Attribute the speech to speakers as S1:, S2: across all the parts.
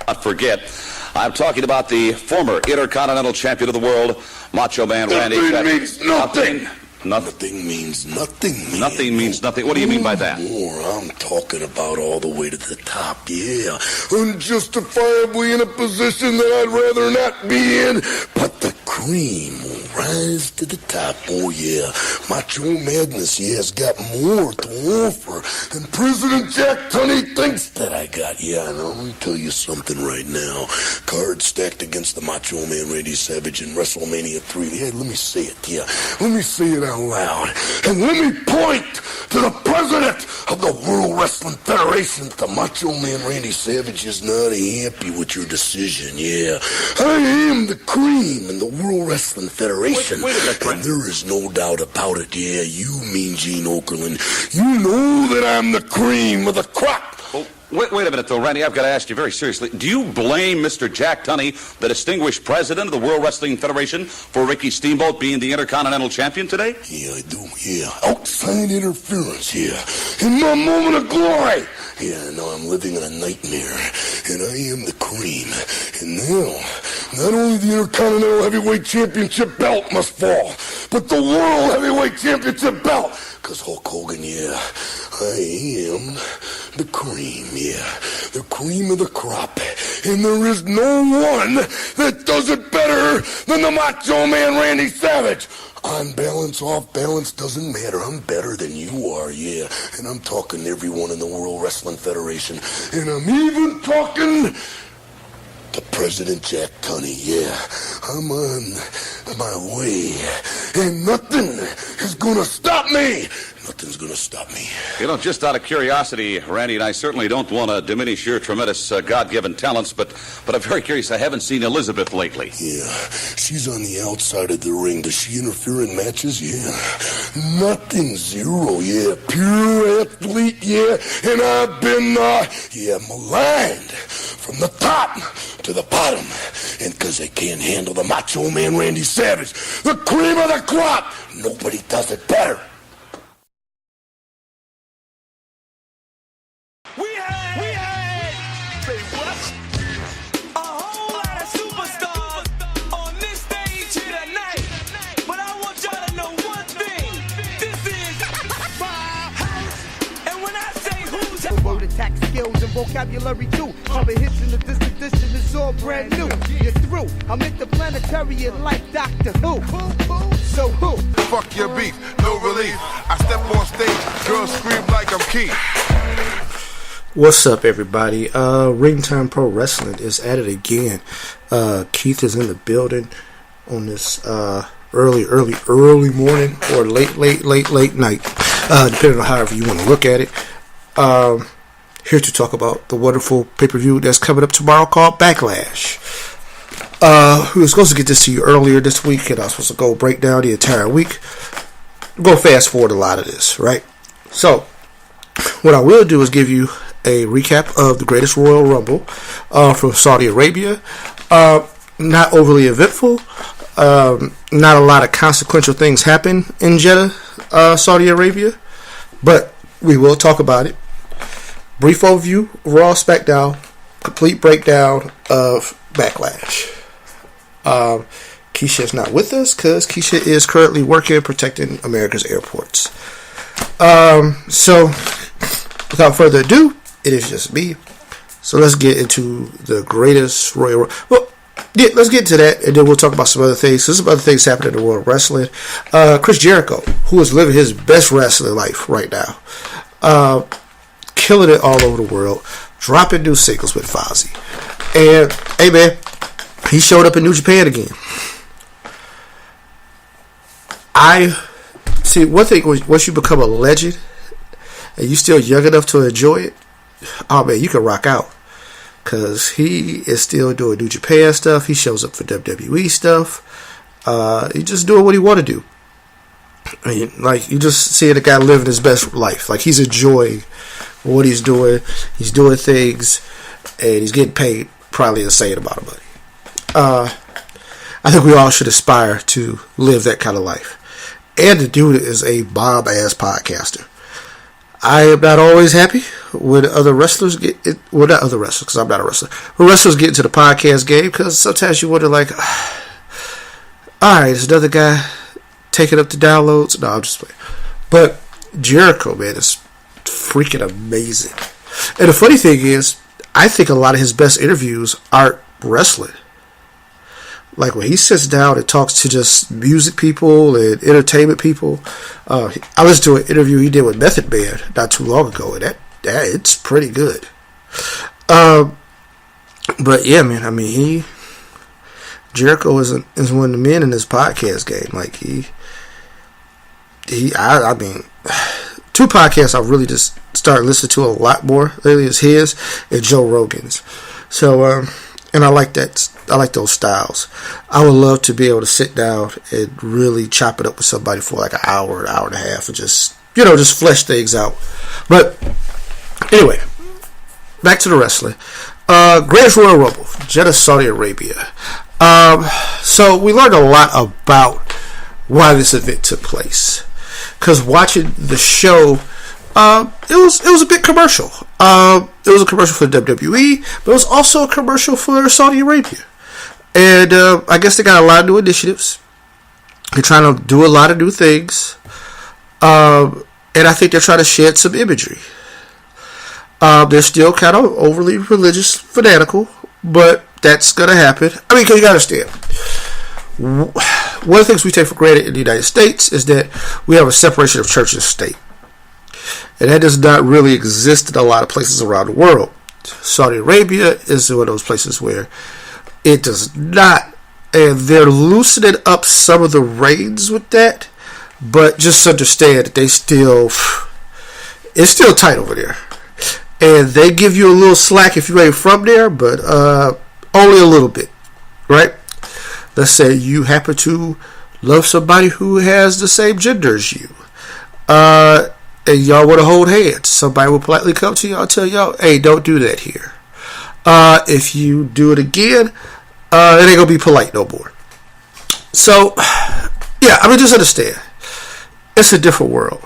S1: Not forget, I'm talking about the former Intercontinental Champion of the world, Macho Man Randy Savage.
S2: Nothing means nothing.
S3: Nothing means nothing, man.
S1: Nothing means nothing. What do you mean by that?
S3: I'm talking about all the way to the top, yeah. Unjustifiably in a position that I'd rather not be in, but the cream will rise to the top, oh yeah. Macho Madness, yeah, has got more to offer than President Jack Tunney thinks that I got. Yeah, now let me tell you something right now. Cards stacked against the Macho Man Randy Savage in WrestleMania 3. Yeah, let me say it, yeah. Let me say it out loud. And let me point to the president of the World Wrestling Federation. The Macho Man Randy Savage is not happy with your decision, yeah. I am the cream in the World Wrestling Federation.
S1: Wait a minute,
S3: and there is no doubt about it, yeah. You mean Gene Okerlund. You know that I'm the cream of the crop.
S1: Wait a minute, though, Randy. I've got to ask you very seriously. Do you blame Mr. Jack Tunney, the distinguished president of the World Wrestling Federation, for Ricky Steamboat being the Intercontinental Champion today?
S3: Yeah, I do, yeah. Outside interference, yeah. In my moment of glory. Yeah, now I'm living in a nightmare. And I am the cream. And now, not only the Intercontinental Heavyweight Championship belt must fall, but the World Heavyweight Championship belt. Because Hulk Hogan, yeah, I am the cream, yeah. The cream of the crop. And there is no one that does it better than the Macho Man Randy Savage. On balance, off balance, doesn't matter. I'm better than you are, yeah. And I'm talking to everyone in the World Wrestling Federation. And I'm even talking to President Jack Tunney, yeah. I'm on my way. And nothing is gonna stop me. Nothing's gonna stop me.
S1: You know, just out of curiosity, Randy, and I certainly don't want to diminish your tremendous God-given talents, but I'm very curious. I haven't seen Elizabeth lately.
S3: Yeah, she's on the outside of the ring. Does she interfere in matches? Yeah. Nothing, zero, yeah. Pure athlete, yeah. And I've been, maligned from the top to the bottom. And because they can't handle the Macho Man Randy Savage, the cream of the crop, nobody does it better.
S4: Attack skills and vocabulary too. Cover hits in the distant distance is all brand new. You're through. I'm interplanetary and like Doctor Who. So who?
S2: Fuck your beef, no relief. I step on stage, girls scream like I'm Keith.
S5: What's up, everybody? Ring Time Pro Wrestling is at it again. Keith is in the building on this early morning or late night, depending on however you want to look at it. Here to talk about the wonderful pay-per-view that's coming up tomorrow called Backlash. We were supposed to get this to you earlier this week, and I was supposed to go break down the entire week. Go fast forward a lot of this, right? So, what I will do is give you a recap of the greatest Royal Rumble from Saudi Arabia. Not overly eventful. Not a lot of consequential things happen in Jeddah, Saudi Arabia, but we will talk about it. Brief overview, Raw, SmackDown, complete breakdown of Backlash. Keisha is not with us because Keisha is currently working protecting America's airports. So, without further ado, it is just me. So let's get into the greatest Royal. Well, yeah, let's get to that, and then we'll talk about some other things. So some other things happening in the world of wrestling. Chris Jericho, who is living his best wrestling life right now. Killing it all over the world, dropping new singles with Fozzy. And, hey man, he showed up in New Japan again. One thing, once you become a legend, and you still young enough to enjoy it, oh man, you can rock out. Because he is still doing New Japan stuff, he shows up for WWE stuff, he's just doing what he want to do. I mean, like, you just see the guy living his best life. Like, he's enjoying what he's doing. He's doing things, and he's getting paid probably an insane amount of money. I think we all should aspire to live that kind of life. And the dude is a bomb-ass podcaster. I am not always happy when other wrestlers get it. Well, not other wrestlers, because I'm not a wrestler. When wrestlers get into the podcast game, because sometimes you wonder, like, all right, is another guy taking up the downloads? No, I'm just playing. But Jericho, man, is freaking amazing. And the funny thing is, I think a lot of his best interviews aren't wrestling. Like when he sits down and talks to just music people and entertainment people. I listened to an interview he did with Method Man not too long ago, and that it's pretty good. But yeah, man, I mean, Jericho is one of the men in this podcast game. Like I mean, two podcasts I've really just started listening to a lot more lately is his and Joe Rogan's. So, and I like that. I like those styles. I would love to be able to sit down and really chop it up with somebody for like an hour and a half, and just flesh things out. But anyway, back to the wrestling. Greatest Royal Rumble, Jeddah, Saudi Arabia. So we learned a lot about why this event took place. Because watching the show, it was a bit commercial. It was a commercial for WWE, but it was also a commercial for Saudi Arabia. And I guess they got a lot of new initiatives. They're trying to do a lot of new things. And I think they're trying to shed some imagery. They're still kind of overly religious, fanatical, but that's going to happen. I mean, because you got to understand, one of the things we take for granted in the United States is that we have a separation of church and state. And that does not really exist in a lot of places around the world. Saudi Arabia is one of those places where it does not, and they're loosening up some of the reins with that, but just understand that it's still tight over there. And they give you a little slack if you ain't from there, but only a little bit, right? Let's say you happen to love somebody who has the same gender as you, and y'all want to hold hands. Somebody will politely come to y'all and tell y'all, hey, don't do that here. If you do it again, it ain't going to be polite no more. So, yeah, I mean, just understand. It's a different world.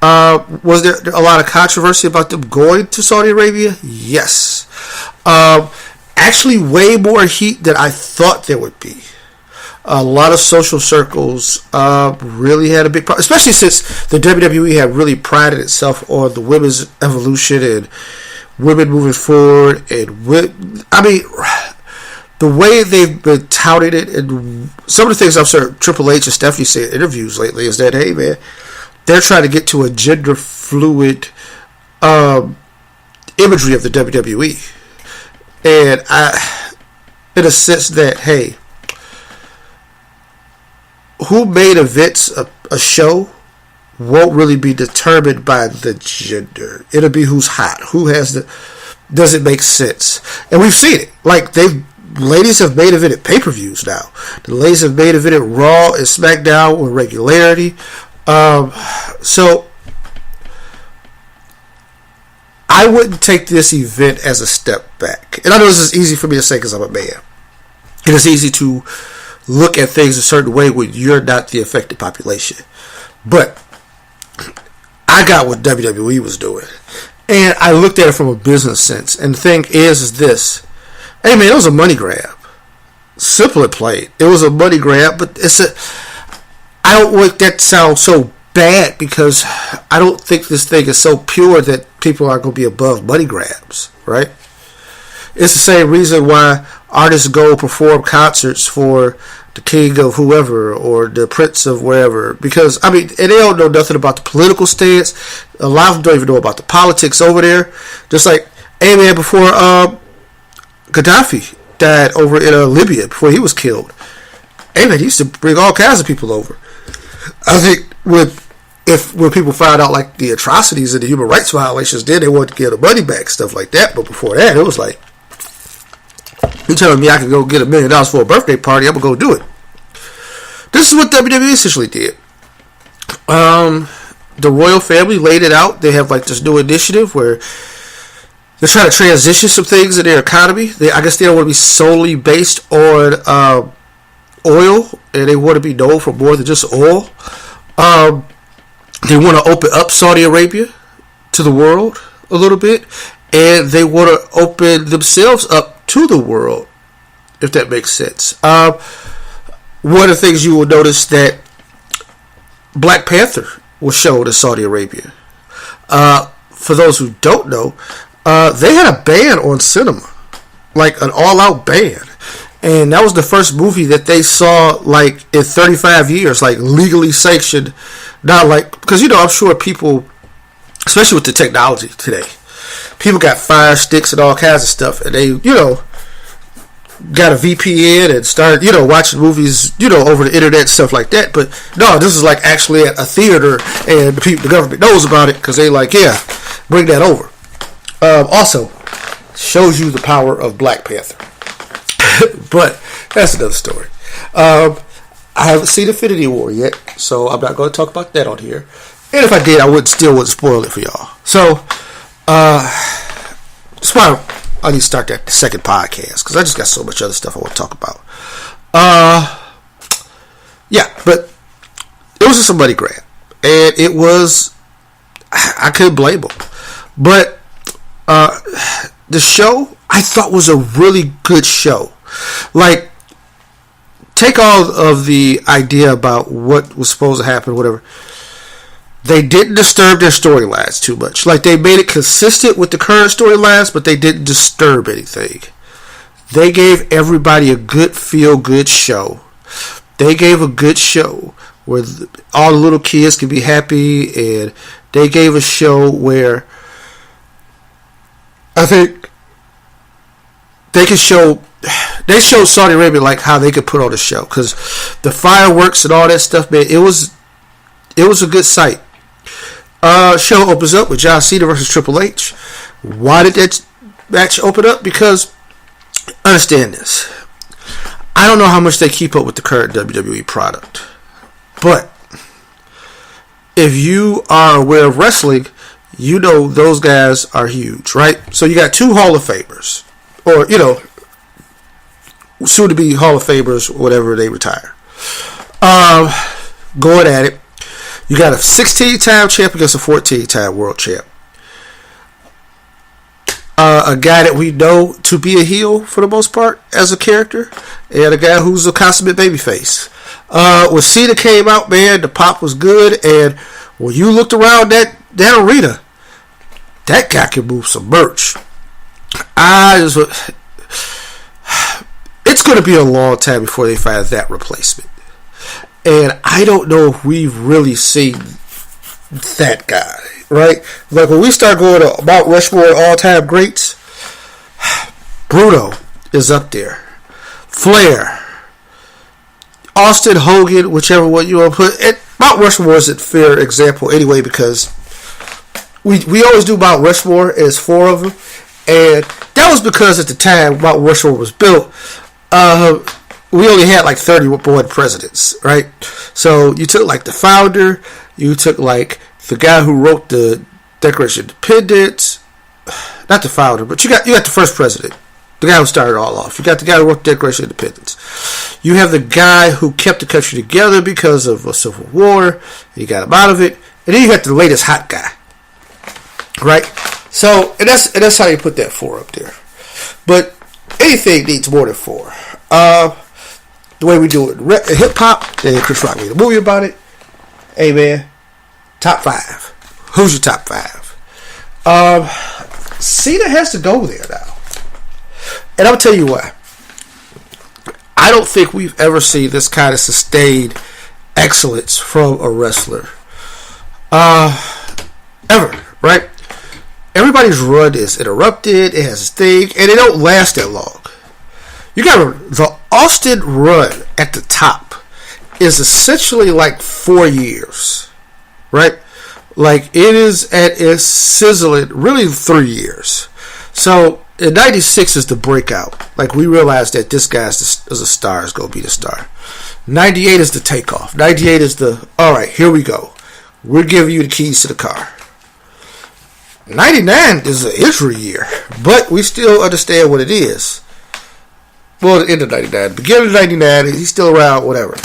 S5: Was there a lot of controversy about them going to Saudi Arabia? Yes. Actually, way more heat than I thought there would be. A lot of social circles really had a big problem, especially since the WWE had really prided itself on the women's evolution and women moving forward. And I mean, the way they've been touting it, and some of the things I've heard Triple H and Stephanie say in interviews lately is that, hey man, they're trying to get to a gender fluid imagery of the WWE. And in a sense that, hey, who made events a show won't really be determined by the gender. It'll be who's hot, who has the. Does it make sense? And we've seen it. Like ladies have made event at pay-per-views now. The ladies have made event at Raw and SmackDown with regularity. So I wouldn't take this event as a step back. And I know this is easy for me to say because I'm a man. It is easy to look at things a certain way when you're not the affected population. But I got what WWE was doing. And I looked at it from a business sense. And the thing is this. Hey man, it was a money grab. Simple and plain. It was a money grab, but I don't want that to sound so bad because I don't think this thing is so pure that people are going to be above money grabs, right? It's the same reason why artists go perform concerts for the king of whoever or the prince of wherever, because I mean, and they don't know nothing about the political stance. A lot of them don't even know about the politics over there. Just like, hey man, before Gaddafi died over in Libya, before he was killed, hey man, he used to bring all kinds of people over. I think when people found out like the atrocities and the human rights violations, then they wanted to get the money back, stuff like that. But before that, it was like, you telling me I can go get $1 million for a birthday party, I'm going to go do it. This is what WWE essentially did. The royal family laid it out. They have like this new initiative where they're trying to transition some things in their economy. I guess they don't want to be solely based on oil, and they want to be known for more than just oil. They want to open up Saudi Arabia to the world a little bit, and they want to open themselves up to the world, if that makes sense. One of the things you will notice that Black Panther was shown in Saudi Arabia. For those who don't know, they had a ban on cinema, like an all-out ban. And that was the first movie that they saw, like, in 35 years, like, legally sanctioned. Not like, because, I'm sure people, especially with the technology today, people got Fire Sticks and all kinds of stuff, and they, got a VPN and started, watching movies, over the internet and stuff like that. But no, this is like actually at a theater, and the government knows about it because they like, yeah, bring that over. Also, shows you the power of Black Panther. But that's another story. I haven't seen Infinity War yet, so I'm not going to talk about that on here. And if I did, I wouldn't spoil it for y'all. So, that's why I need to start that second podcast, because I just got so much other stuff I want to talk about. Yeah, but it was just a money grab, and it was, I couldn't blame them. But the show I thought was a really good show. Like, take all of the idea about what was supposed to happen, whatever. They didn't disturb their storylines too much. Like, they made it consistent with the current storylines, but they didn't disturb anything. They gave everybody a good feel-good show. They gave a good show where all the little kids could be happy, and they gave a show where I think they showed Saudi Arabia like how they could put on a show, because the fireworks and all that stuff, man, it was a good sight. Show opens up with John Cena versus Triple H. Why did that match open up? Because, understand this, I don't know how much they keep up with the current WWE product, but if you are aware of wrestling, you know those guys are huge, right? So you got two Hall of Famers, or, soon to be Hall of Famers, whatever they retire. Going at it. You got a 16-time champ against a 14-time world champ. A guy that we know to be a heel for the most part as a character, and a guy who's a consummate babyface. When Cena came out, man, the pop was good, and when you looked around that arena, that guy can move some merch. It's going to be a long time before they find that replacement. And I don't know if we've really seen that guy, right? Like, when we start going to Mount Rushmore all-time greats, Bruno is up there. Flair. Austin, Hogan, whichever one you want to put. And Mount Rushmore is a fair example anyway, because we always do Mount Rushmore, and it's 4 of them. And that was because at the time Mount Rushmore was built, we only had like 31 presidents, right? So you took like the founder, you took like the guy who wrote the Declaration of Independence, not the founder, but you got the first president, the guy who started it all off. You got the guy who wrote the Declaration of Independence. You have the guy who kept the country together because of a civil war. You got him out of it, and then you got the latest hot guy, right? So, and that's how you put that 4 up there. But anything needs more than 4. The way we do it, hip hop, then Chris Rock made a movie about it. Hey man, top 5. Who's your top 5? Cena has to go there now, and I'll tell you why. I don't think we've ever seen this kind of sustained excellence from a wrestler, ever, right? Everybody's run is interrupted. It has a thing, and it don't last that long. You got to remember, the Austin run at the top is essentially like 4 years, right? Like, it is at its sizzling, really 3 years. So, in 96 is the breakout. Like, we realized that this guy is a star, is going to be the star. 98 is the takeoff. 98 is the, all right, here we go. We're giving you the keys to the car. 99 is an injury year, but we still understand what it is. Well, the end of 99, beginning of 99, he's still around, whatever.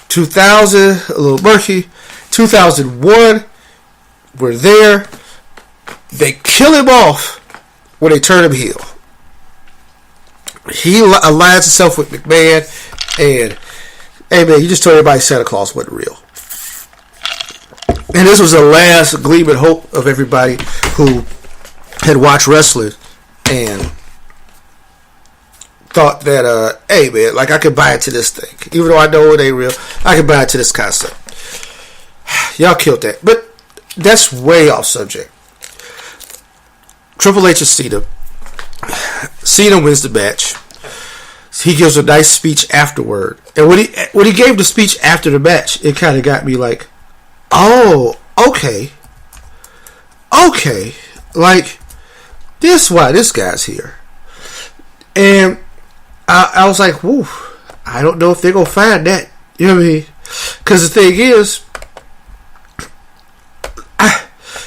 S5: 2000, a little murky. 2001, we're there. They kill him off when they turn him heel. He aligns himself with McMahon, and hey man, you just told everybody Santa Claus wasn't real. And this was the last gleam and hope of everybody who had watched wrestling and thought that, hey man, like I could buy into this thing. Even though I know it ain't real, I can buy into this concept. Y'all killed that. But that's way off subject. Triple H and Cena. Cena wins the match. He gives a nice speech afterward. And when he gave the speech after the match, it kind of got me like, oh, okay. Okay. Like, this is why this guy's here. And I was like, whoo, I don't know if they're going to find that. You know what I mean? Because the thing is,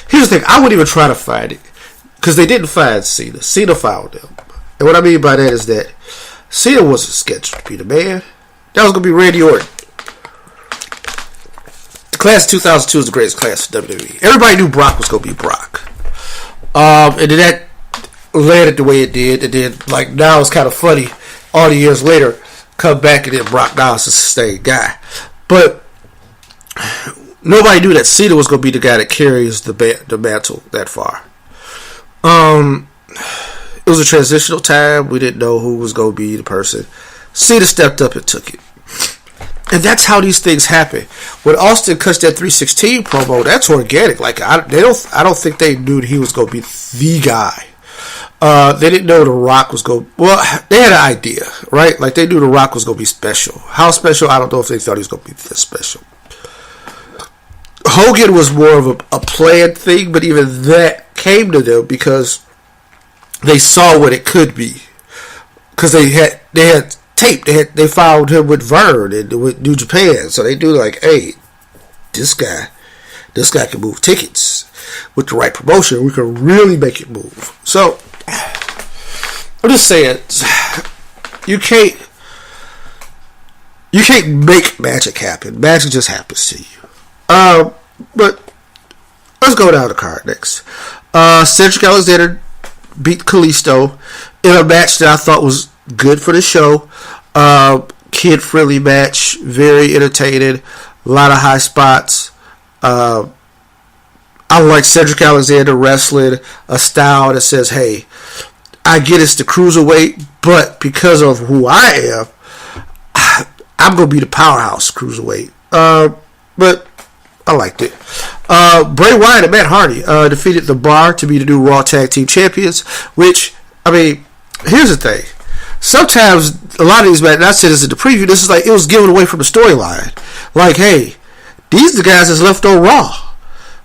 S5: here's the thing. I wouldn't even try to find it. Because they didn't find Cena. Cena found them. And what I mean by that is that Cena wasn't scheduled to be the man. That was going to be Randy Orton. The class of 2002 is the greatest class of WWE. Everybody knew Brock was going to be Brock. And then that landed the way it did. And then, like, now it's kind of funny. All the years later, come back and then Brock now is the same guy. But nobody knew that Cena was going to be the guy that carries the mantle that far. It was a transitional time. We didn't know who was going to be the person. Cena stepped up and took it. And that's how these things happen. When Austin cuts that 316 promo, that's organic. Like I don't think they knew that he was going to be the guy. They didn't know The Rock was going. Well, they had an idea, right? Like they knew The Rock was going to be special. How special? I don't know if they thought he was going to be this special. Hogan was more of a planned thing, but even that came to them because they saw what it could be. Because they had tape. They found him with Vern and with New Japan, so they do like, hey, this guy can move tickets with the right promotion. We can really make it move. So I'm just saying, you can't make magic happen. Magic just happens to you. But let's go down the card next. Cedric Alexander beat Kalisto in a match that I thought was good for the show. Kid-friendly match, very entertaining, a lot of high spots. I like Cedric Alexander wrestling a style that says, hey, I get it's the cruiserweight, but because of who I am, I'm going to be the powerhouse cruiserweight. But I liked it. Bray Wyatt and Matt Hardy defeated The Bar to be the new Raw Tag Team Champions, which, I mean, here's the thing. Sometimes, a lot of these matches, and I said this in the preview, this is like, it was given away from the storyline. Like, hey, these are the guys that's left on Raw.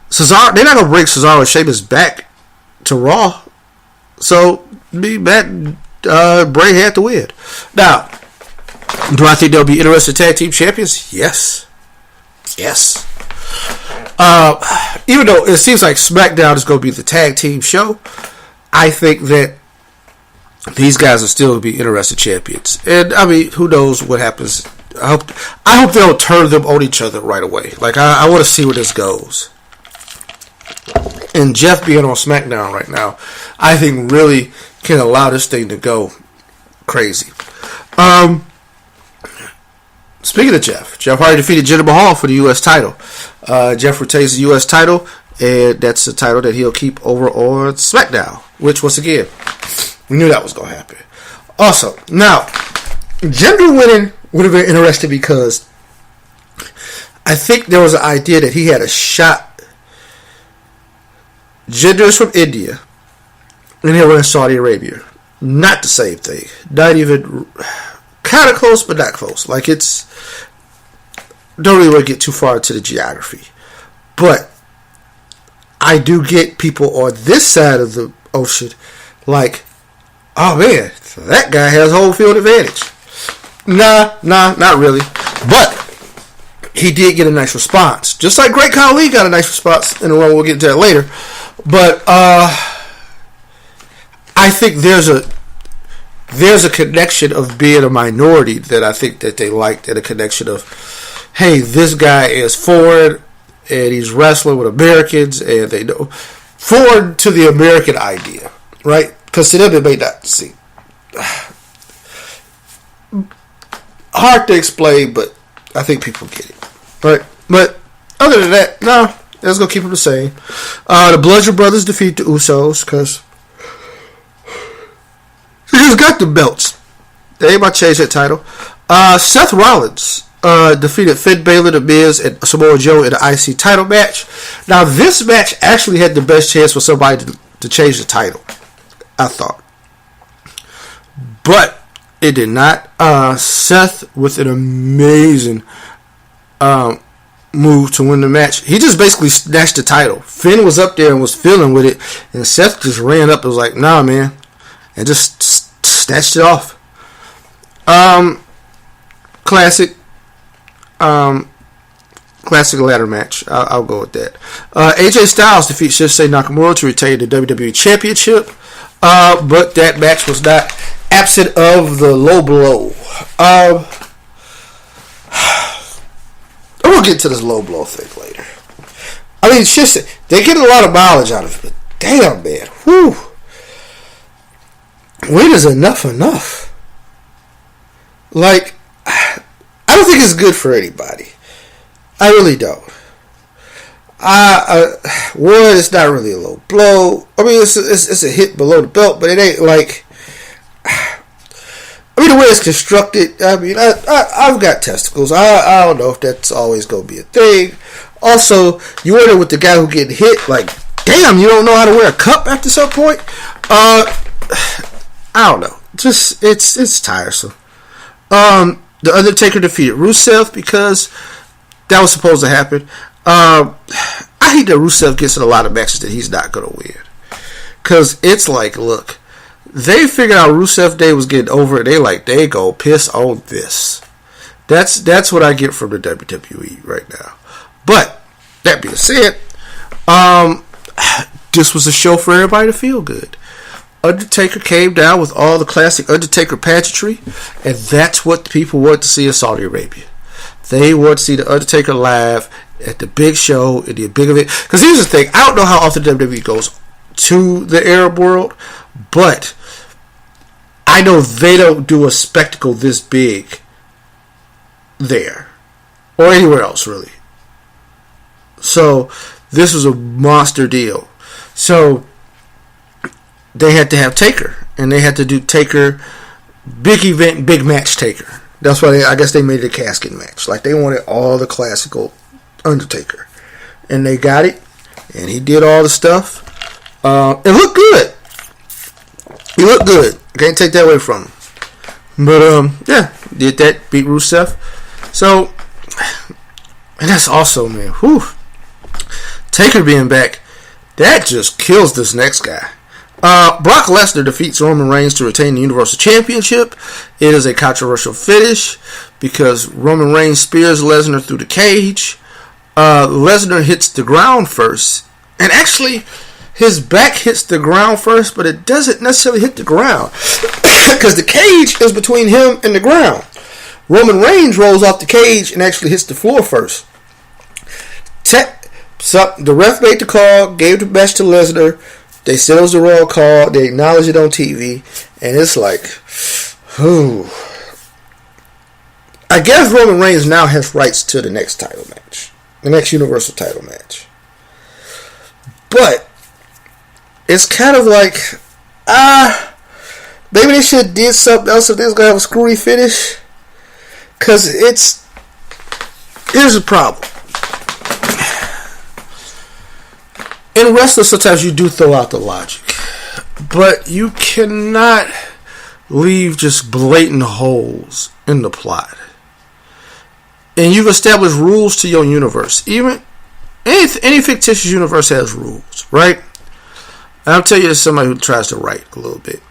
S5: Cesaro, they're not going to bring Cesaro and Sheamus back to Raw. So, Matt, Bray had to win. Now, do I think they'll be interested tag team champions? Yes. Yes. Even though it seems like SmackDown is going to be the tag team show, I think that these guys are still going to be interested champions. And, I mean, who knows what happens. I hope they'll turn them on each other right away. Like, I want to see where this goes. And Jeff being on SmackDown right now, I think really can allow this thing to go crazy. Speaking of Jeff Hardy defeated Jinder Mahal for the U.S. title. Jeff retains the U.S. title, and that's the title that he'll keep over on SmackDown, which, once again, we knew that was going to happen. Also, now, Jinder winning would have been interesting because I think there was an idea that he had a shot. Jinder's from India, and he'll run Saudi Arabia. Not the same thing. Not even... kind of close, but not close. Like, it's... don't really want to get too far into the geography. But I do get people on this side of the ocean like, oh man, that guy has home field advantage. Nah, not really. But he did get a nice response. Just like Great Khali got a nice response in a row. We'll get to that later. But I think there's a connection of being a minority that I think that they liked, and a connection of, hey, this guy is foreign and he's wrestling with Americans, and they know foreign to the American idea, right? Because to them it may not seem hard to explain, but I think people get it, right? But other than that, no, let's go keep them the same. The Bludgeon Brothers defeat the Usos because he's got the belts. They ain't about to change that title. Seth Rollins defeated Finn Balor, The Miz, and Samoa Joe in the IC title match. Now, this match actually had the best chance for somebody to change the title, I thought. But it did not. Seth with an amazing move to win the match. He just basically snatched the title. Finn was up there and was feeling with it, and Seth just ran up and was like, nah, man, and just snatched it off. Classic ladder match. I'll go with that. AJ Styles defeats Shinsuke Nakamura to retain the WWE Championship, but that match was not absent of the low blow. We'll get to this low blow thing later. I mean, Shinsuke, they're getting a lot of mileage out of it, but damn, man, whew. When is enough? Like, I don't think it's good for anybody. I really don't. One, it's not really a low blow. I mean, it's a hit below the belt, but it ain't like. I mean, the way it's constructed. I mean, I've got testicles. I don't know if that's always gonna be a thing. Also, you wonder with the guy who getting hit, like, damn, you don't know how to wear a cup after some point. I don't know. Just it's tiresome. The Undertaker defeated Rusev because that was supposed to happen. I hate that Rusev gets in a lot of matches that he's not going to win. Because it's like, look, they figured out Rusev Day was getting over and they go piss on this. That's what I get from the WWE right now. But, that being said, this was a show for everybody to feel good. Undertaker came down with all the classic Undertaker pageantry, and that's what people want to see in Saudi Arabia. They want to see the Undertaker live at the big show, at the big event. Because here's the thing, I don't know how often WWE goes to the Arab world, but I know they don't do a spectacle this big there, or anywhere else, really. So, this was a monster deal. So, they had to have Taker, and they had to do Taker, big event, big match Taker. That's why I guess they made it a casket match. Like, they wanted all the classical Undertaker. And they got it, and he did all the stuff. It looked good. He looked good. Can't take that away from him. But, yeah, did that, beat Rusev. So, and that's also, man, whew. Taker being back, that just kills this next guy. Brock Lesnar defeats Roman Reigns to retain the Universal Championship. It is a controversial finish because Roman Reigns spears Lesnar through the cage. Lesnar hits the ground first. And actually, his back hits the ground first, but it doesn't necessarily hit the ground because the cage is between him and the ground. Roman Reigns rolls off the cage and actually hits the floor first. The ref made the call, gave the match to Lesnar. They said it was the wrong call. They acknowledged it on TV. And it's like, whew. I guess Roman Reigns now has rights to the next title match. The next Universal title match. But, it's kind of like, maybe they should have did something else if they was going to have a screwy finish. Because here's the problem. In wrestling, sometimes you do throw out the logic. But you cannot leave just blatant holes in the plot. And you've established rules to your universe. Even any fictitious universe has rules, right? And I'll tell you as somebody who tries to write a little bit.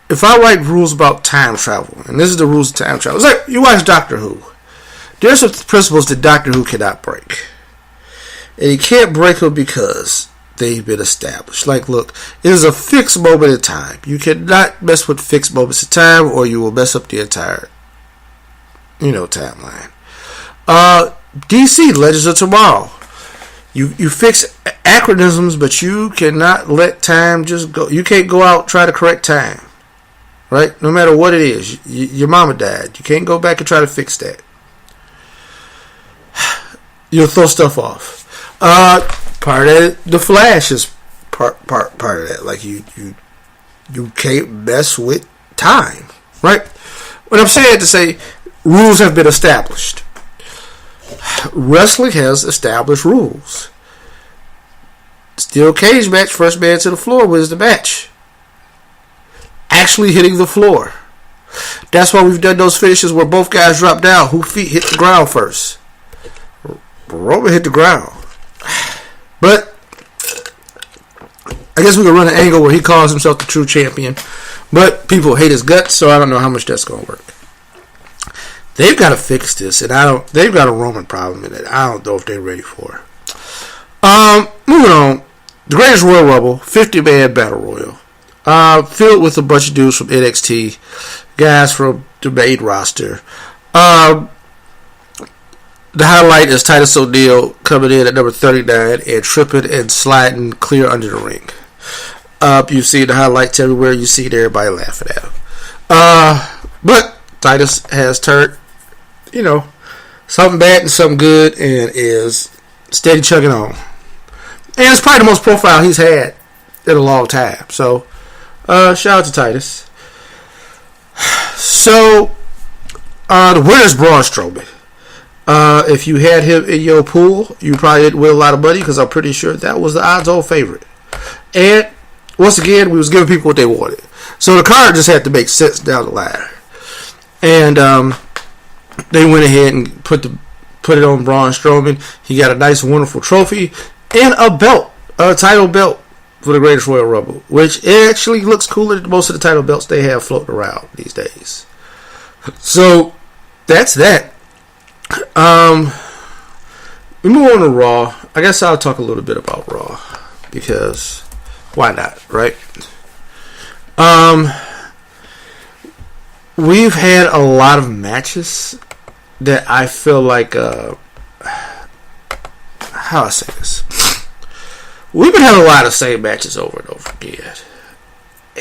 S5: If I write rules about time travel, and this is the rules of time travel. It's like you watch Doctor Who. There's some principles that Doctor Who cannot break. And you can't break them because they've been established. Like, look, it is a fixed moment in time. You cannot mess with fixed moments in time or you will mess up the entire, timeline. DC, Legends of Tomorrow. You fix acronyms, but you cannot let time just go. You can't go out and try to correct time, right? No matter what it is. Your mama died. You can't go back and try to fix that. You'll throw stuff off. Part of it, the Flash is part of that. Like you can't mess with time, right? What I'm saying to say, rules have been established. Wrestling has established rules. Steel cage match, first man to the floor wins the match. Actually hitting the floor. That's why we've done those finishes where both guys drop down. Who feet hit the ground first? Roman hit the ground. But I guess we could run an angle where he calls himself the true champion. But people hate his guts, so I don't know how much that's going to work. They've got to fix this, and they've got a Roman problem in it. I don't know if they're ready for it. Moving on. The Greatest Royal Rumble, 50-man Battle Royal. Filled with a bunch of dudes from NXT, guys from the main roster. The highlight is Titus O'Neil coming in at number 39 and tripping and sliding clear under the ring. You see the highlights everywhere. You see everybody laughing at him. But Titus has turned, something bad and something good, and is steady chugging on. And it's probably the most profile he's had in a long time. So, shout out to Titus. So, the winner's Braun Strowman. If you had him in your pool, you probably didn't win a lot of money, because I'm pretty sure that was the odds-on favorite. And once again, we was giving people what they wanted. So the card just had to make sense down the line. And they went ahead and put it on Braun Strowman. He got a nice, wonderful trophy and a belt, a title belt for the Greatest Royal Rumble, which actually looks cooler than most of the title belts they have floating around these days. So that's that. We move on to Raw. I guess I'll talk a little bit about Raw, because why not, right? We've had a lot of matches that I feel like, how I say this? We've been having a lot of same matches over and over again.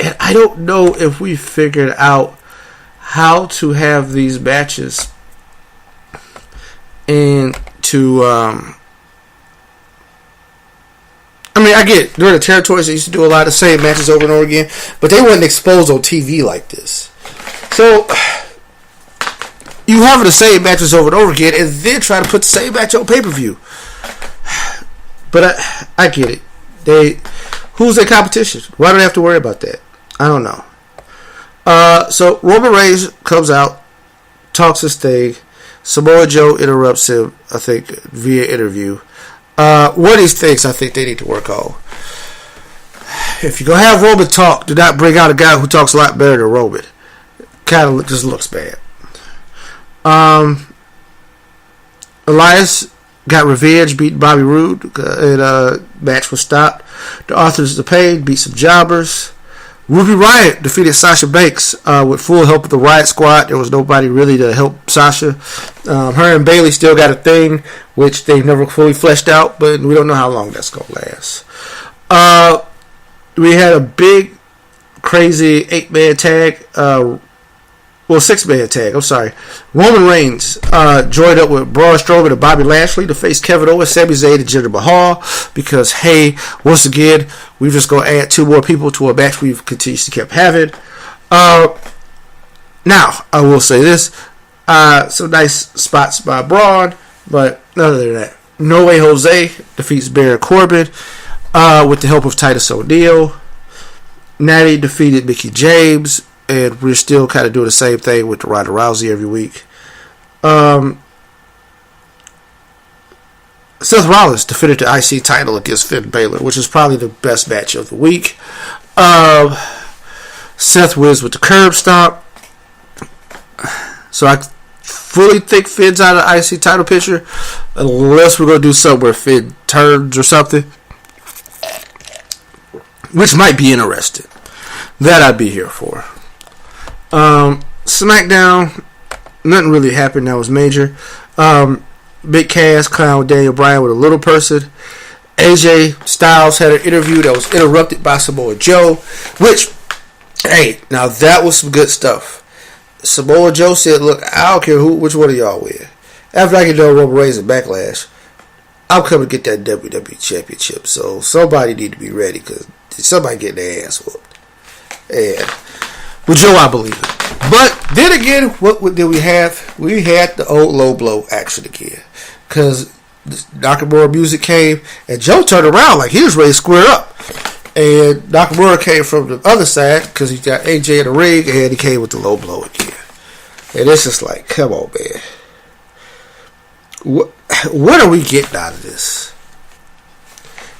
S5: And I don't know if we figured out how to have these matches and to, I get it. During the territories, they used to do a lot of same matches over and over again, but they weren't exposed on TV like this. So, you having the same matches over and over again, and then try to put the same match on pay-per-view. But I get it. Who's their competition? Why do they have to worry about that? I don't know. So, Roman Reigns comes out, talks his thing. Samoa Joe interrupts him, I think, via interview. One of these things I think they need to work on. If you're going to have Roman talk, do not bring out a guy who talks a lot better than Roman. Kind of just looks bad. Elias got revenge, beat Bobby Roode, and match was stopped. The Authors of the Pain beat some jobbers. Ruby Riott defeated Sasha Banks with full help of the Riott Squad. There was nobody really to help Sasha. Her and Bayley still got a thing, which they've never fully fleshed out, but we don't know how long that's going to last. We had a big, crazy 8-man tag. 6-man tag. I'm sorry. Roman Reigns joined up with Braun Strowman and Bobby Lashley to face Kevin Owens, Sami Zayn, and Jinder Mahal. Because, hey, once again, we're just going to add 2 more people to a match we've continuously kept having. Now, I will say this. Some nice spots by Braun, but other than that, No Way Jose defeats Baron Corbin with the help of Titus O'Neil. Natty defeated Mickie James. And we're still kind of doing the same thing with Ronda Rousey every week. Seth Rollins defended the IC title against Finn Balor, which is probably the best match of the week. Seth wins with the curb stomp. So I fully think Finn's out of the IC title picture, unless we're going to do something where Finn turns or something, which might be interesting. That I'd be here for. SmackDown, nothing really happened that was major. Big Cass clown Daniel Bryan with a little person. AJ Styles had an interview that was interrupted by Samoa Joe, which, hey, now that was some good stuff. Samoa Joe said, look, I don't care which one of y'all win. After I get done Roman Reigns and Backlash, I'm coming to get that WWE Championship. So somebody need to be ready because somebody getting their ass whooped. And with Joe, I believe it. But then again, what did we have? We had the old low blow action again. Because Nakamura music came, and Joe turned around like he was ready to square up. And Nakamura came from the other side because he got AJ in the ring, and he came with the low blow again. And it's just like, come on, man. What are we getting out of this?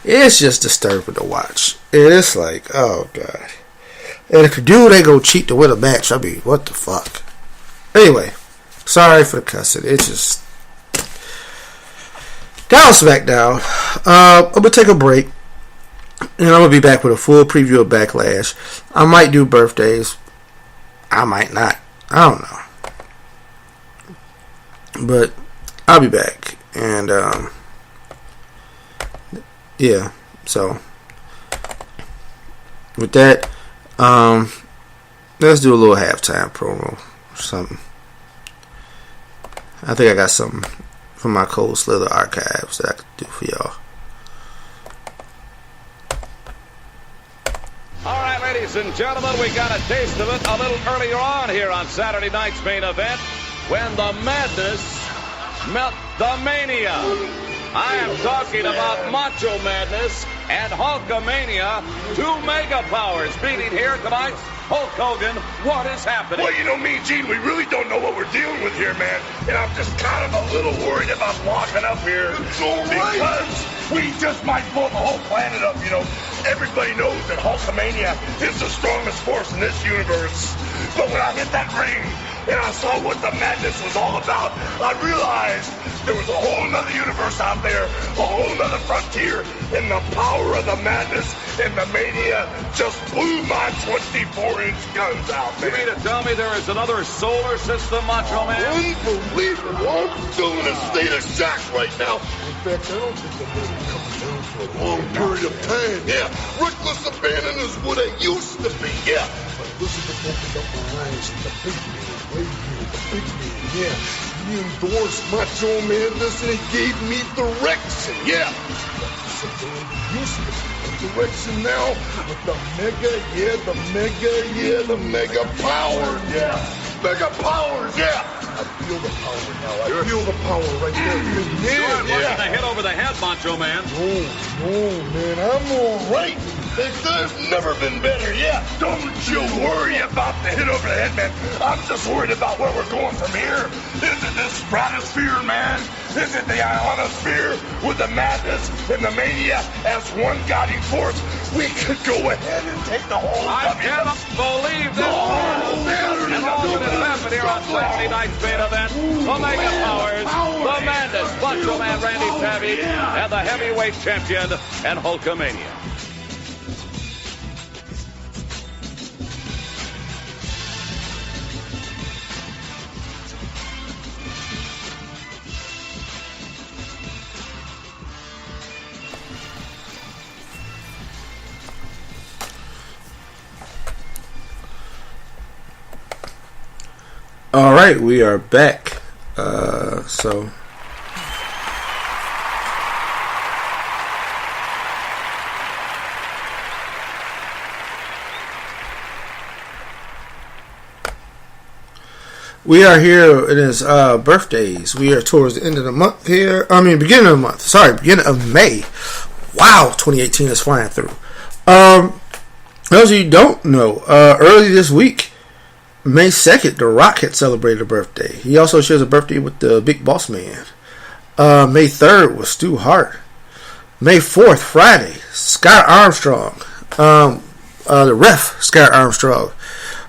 S5: It's just disturbing to watch. And it's like, oh, God. And if the dude ain't going to cheat to win a match, I mean, what the fuck? Anyway, sorry for the cussing. It's just... That was SmackDown. I'm going to take a break. And I'm going to be back with a full preview of Backlash. I might do birthdays. I might not. I don't know. But I'll be back. And, yeah. So, with that, let's do a little halftime promo or something. I think I got something from my Cold Slither archives that I could do for y'all.
S6: All right, ladies and gentlemen, we got a taste of it a little earlier on here on Saturday night's main event when the madness met the mania. I am talking about Macho Madness and Hulkamania, two mega powers meeting here tonight. Hulk Hogan, what is happening?
S3: Well, you know, me and Gene, we really don't know what we're dealing with here, man. And I'm just kind of a little worried about walking up here. It's all right. Because we just might blow the whole planet up, you know. Everybody knows that Hulkamania is the strongest force in this universe. But when I hit that ring and I saw what the madness was all about, I realized there was a whole nother universe out there, a whole nother frontier, and the power of the madness and the mania just blew my 24-inch guns out, man.
S6: You mean to tell me there is another solar system, Macho Man?
S3: Unbelievable. I'm still in a state of shock right now. In fact, I don't think the money comes down for a long period of time. Yeah, reckless abandon is what it used to be, yeah. But Elizabeth opened up her eyes to the big man, right here, the big man, yeah. He endorsed Macho Madness and he gave me direction, yeah. So used to be the direction now with the mega power, yeah. Mega powers, yeah. I feel the power now. I feel the power right there.
S6: You're the hit over the head, Macho Man.
S3: No, man, I'm all right. There's never been better, yeah. Don't you worry about the hit over the head, man. I'm just worried about where we're going from here. Is it the stratosphere, man? Is it the ionosphere with the madness and the mania as one guiding force? We could go ahead and take the whole
S6: I cannot believe this. And all that has happened here on Saturday night's main event. The Mega Powers, the Madness, Macho Man Randy Savage, and the heavyweight champion and Hulkamania.
S5: All right, we are back. So we are here. It is birthdays. We are towards the end of the month here. I mean, beginning of the month. Sorry, beginning of May. Wow, 2018 is flying through. Those of you who don't know, early this week, May 2nd, The Rock had celebrated a birthday. He also shares a birthday with the Big Boss Man. May 3rd was Stu Hart. May 4th, Friday, Scott Armstrong. The ref, Scott Armstrong.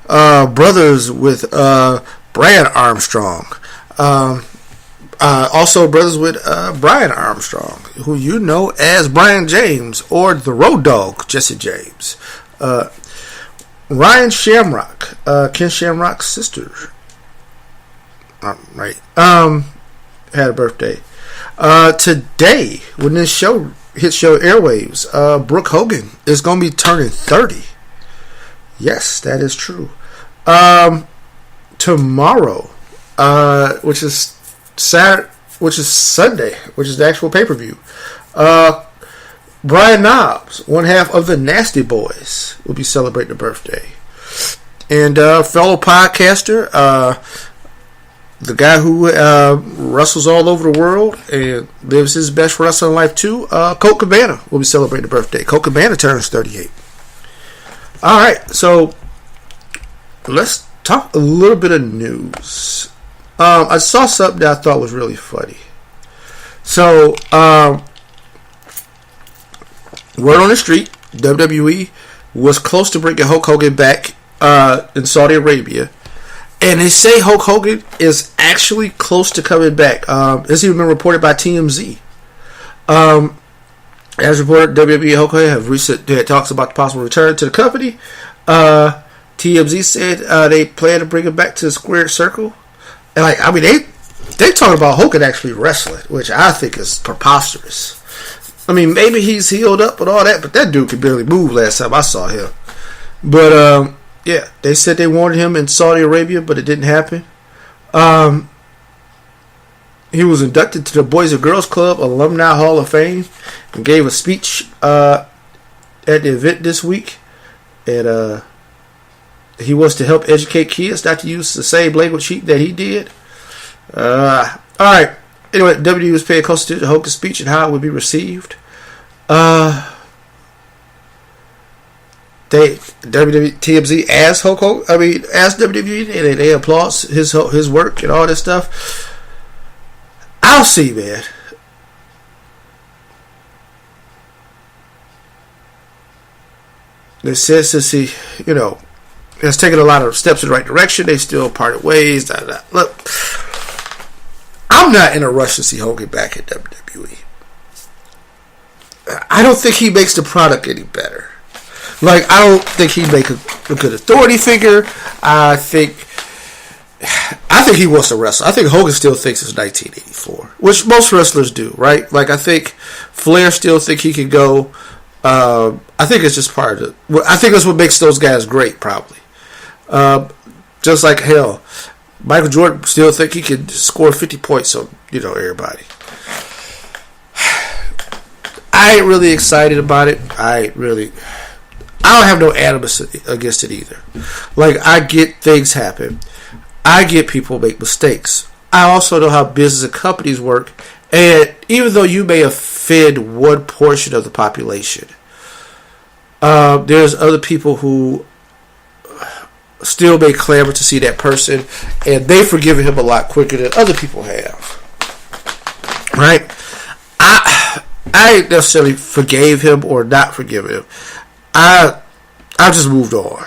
S5: Brothers with Brian Armstrong. Also brothers with Brian Armstrong, who you know as Brian James or the Road Dogg, Jesse James. Ryan Shamrock, Ken Shamrock's sister, right, had a birthday. Today, when this show hits your airwaves. Brooke Hogan is going to be turning 30. Yes, that is true. Tomorrow, which is Sunday, which is the actual pay-per-view. Brian Knobbs, one half of the Nasty Boys, will be celebrating a birthday. And fellow podcaster, the guy who wrestles all over the world and lives his best wrestling life too, Colt Cabana will be celebrating a birthday. Colt Cabana turns 38. Alright, so let's talk a little bit of news. I saw something that I thought was really funny. So, word on the street, WWE was close to bringing Hulk Hogan back in Saudi Arabia. And they say Hulk Hogan is actually close to coming back. It's even been reported by TMZ. As reported, WWE and Hulk Hogan have recent talks about the possible return to the company. TMZ said they plan to bring him back to the squared circle. And they talking about Hogan actually wrestling, which I think is preposterous. I mean, maybe he's healed up and all that, but that dude could barely move last time I saw him. But yeah, they said they wanted him in Saudi Arabia, but it didn't happen. He was inducted to the Boys and Girls Club Alumni Hall of Fame and gave a speech at the event this week. And he was to help educate kids not to use the same language that he did. Alright. Anyway, WWE was paying close attention to Hogan's speech and how it would be received. TMZ asked Hulk Hogan, asked WWE, and they applaud his work and all this stuff. I'll see, man. They said since he, has taken a lot of steps in the right direction, they still parted ways. Look, I'm not in a rush to see Hogan back at WWE. I don't think he makes the product any better. I don't think he'd make a good authority figure. I think he wants to wrestle. I think Hogan still thinks it's 1984, which most wrestlers do, right? I think Flair still think he can go. I think it's just part of it. I think that's what makes those guys great, probably. Just like hell, Michael Jordan still think he can score 50 points on everybody. I ain't really excited about it. I don't have no animus against it either. I get things happen. I get people make mistakes. I also know how business and companies work. And even though you may offend one portion of the population, there's other people who still may clamor to see that person, and they've forgiven him a lot quicker than other people have. Right? I ain't necessarily forgave him or not forgiven him. I just moved on.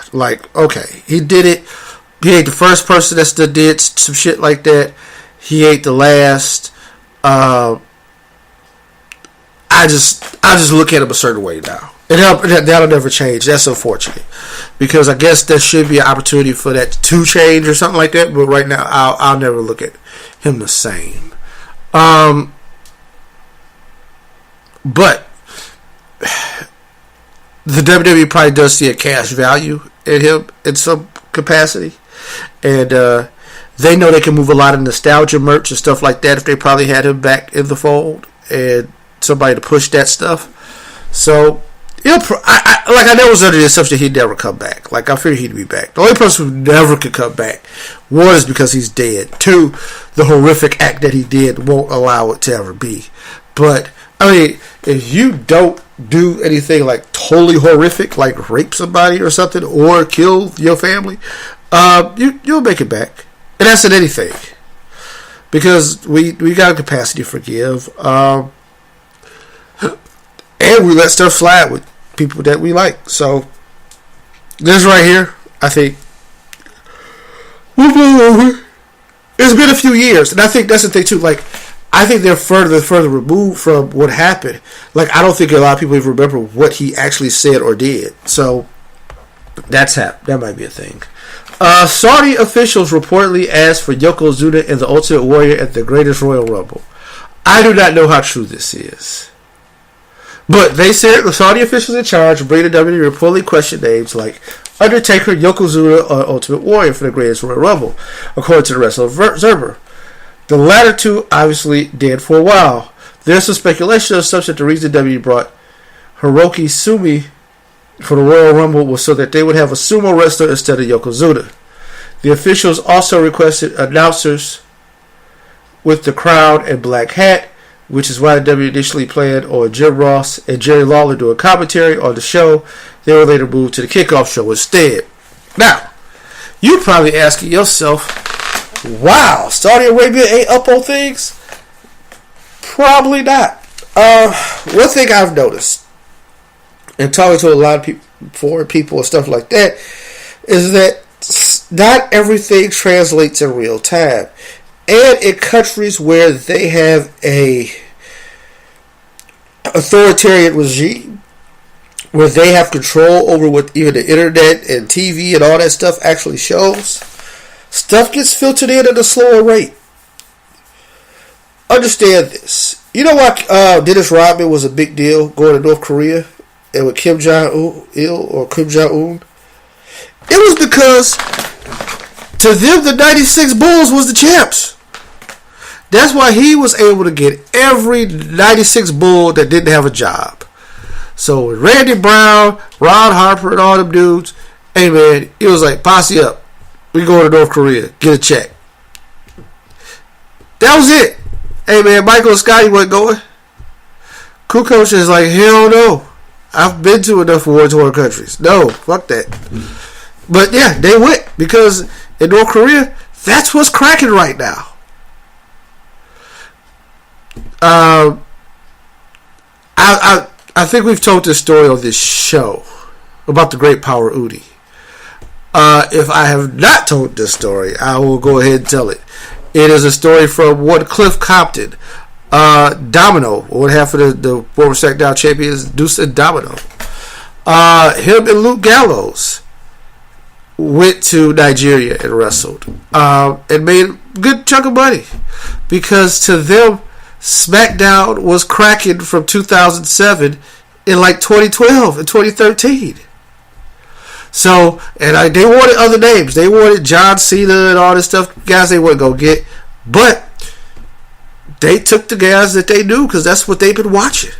S5: Okay, he did it. He ain't the first person that still did some shit like that. He ain't the last. I just look at him a certain way now. And that'll never change. That's unfortunate. Because I guess there should be an opportunity for that to change or something like that. But right now, I'll never look at him the same. But the WWE probably does see a cash value in him in some capacity. And they know they can move a lot of nostalgia merch and stuff like that if they probably had him back in the fold and somebody to push that stuff. So, I know it was under the assumption he'd never come back. I figured he'd be back. The only person who never could come back, one, is because he's dead. Two, the horrific act that he did won't allow it to ever be. But, if you don't do anything totally horrific, like rape somebody or something, or kill your family, you'll make it back. And that's in anything. Because we got a capacity to forgive. And we let stuff slide with people that we like. So, this right here, I think, it's been a few years. And I think that's the thing, too. I think they're further removed from what happened. I don't think a lot of people even remember what he actually said or did. So, that might be a thing. Saudi officials reportedly asked for Yokozuna and the Ultimate Warrior at the Greatest Royal Rumble. I do not know how true this is. But they said the Saudi officials in charge of bringing the WWE reportedly questioned names like Undertaker, Yokozuna, or Ultimate Warrior for the Greatest Royal Rumble, according to the Wrestling Observer. The latter two obviously dead for a while. There's some speculation of such that the reason WWE brought Hiroki Sumi for the Royal Rumble was so that they would have a sumo wrestler instead of Yokozuna. The officials also requested announcers with the crown and black hat, which is why the WWE initially planned on Jim Ross and Jerry Lawler doing commentary on the show. They were later moved to the kickoff show instead. Now, you're probably asking yourself, wow, Saudi Arabia ain't up on things? Probably not. One thing I've noticed, and talking to a lot of people, foreign people and stuff like that, is that not everything translates in real time. And in countries where they have a authoritarian regime, where they have control over what even the internet and TV and all that stuff actually shows, stuff gets filtered in at a slower rate. Understand this. You know why Dennis Rodman was a big deal going to North Korea and with Kim Jong-il or Kim Jong-un? It was because to them the 96 Bulls was the champs. That's why he was able to get every 96 Bull that didn't have a job. So with Randy Brown, Ron Harper, and all them dudes, hey man, it was like, posse up. We go to North Korea, get a check. That was it. Hey man, Michael and Scotty wasn't going. Kukoc is like, hell no. I've been to enough war-torn countries. No, fuck that. But yeah, they went because in North Korea, that's what's cracking right now. I think we've told this story on this show about the Great Power Udi. If I have not told this story, I will go ahead and tell it. It is a story from one Cliff Compton, Domino, one half of the former SmackDown champions, Deuce and Domino. Him and Luke Gallows went to Nigeria and wrestled and made a good chunk of money because to them SmackDown was cracking from 2007 in like 2012 and 2013. So, and they wanted other names. They wanted John Cena and all this stuff. Guys they wouldn't go get. But they took the guys that they knew because that's what they've been watching.